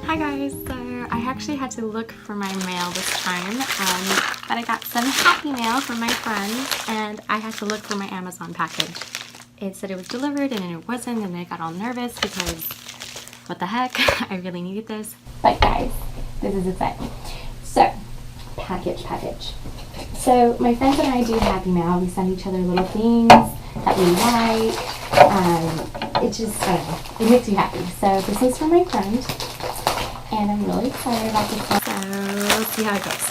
Hi guys, so I actually had to look for my mail this time, but I got some happy mail from my friend and I had to look for my Amazon package. It said it was delivered and it wasn't, and I got all nervous because what the heck, I really needed this. But guys, this is exciting. So, package. So my friends and I do happy mail. We send each other little things that we like. It just, I don't know, it makes you happy. So this is from my friend. And I'm really excited about this one. So let's see how it goes.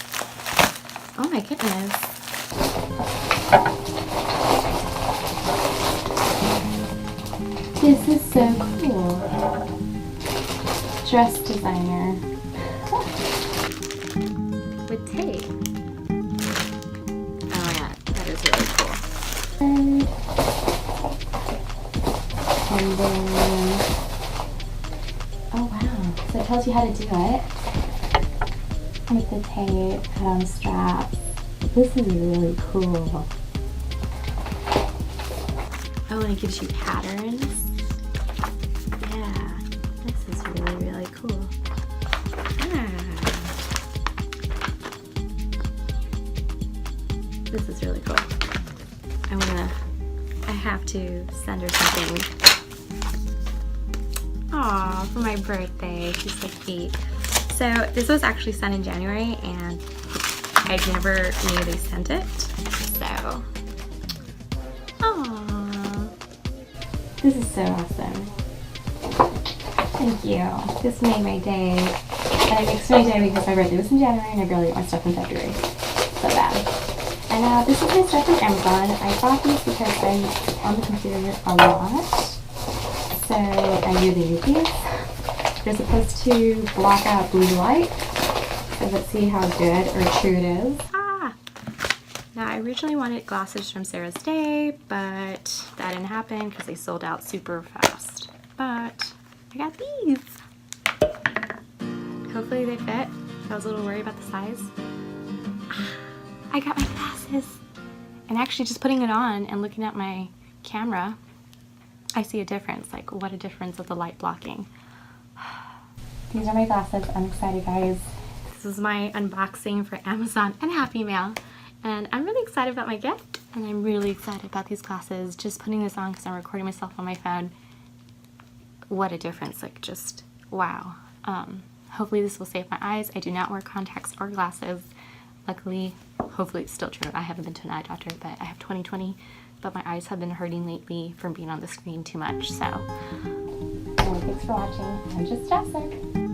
Oh my goodness. This is so cool. Dress designer. With tape. Oh my god, that is really cool. And then, oh wow, so it tells you how to do it. With the tape, put on the strap. This is really cool. Oh, and it gives you patterns. Yeah, this is really cool. This is really cool. I have to send her something. Aw, for my birthday. She's so cute. So this was actually sent in January and I never knew they sent it. So, aww. This is so awesome. Thank you. This made my day. And it makes my day because my birthday was in January and I barely got my stuff in February. So bad. And this is my stuff from Amazon. I bought these because I'm on the computer a lot. So I really need these. They're supposed to block out blue light. So let's see how good or true it is. Now I originally wanted glasses from Sarah's Day, but that didn't happen because they sold out super fast. But I got these. Hopefully they fit. I was a little worried about the size. I got my glasses. And actually just putting it on and looking at my camera, I see a difference. Like, what a difference with the light blocking. These are my glasses. I'm excited, guys. This is my unboxing for Amazon and Happy Mail. And I'm really excited about my gift. And I'm really excited about these glasses. Just putting this on because I'm recording myself on my phone. What a difference. Like, just wow. Hopefully this will save my eyes. I do not wear contacts or glasses. Luckily, hopefully it's still true. I haven't been to an eye doctor, but I have 20/20. But my eyes have been hurting lately from being on the screen too much. So, anyway, thanks for watching. I'm just Joss'n.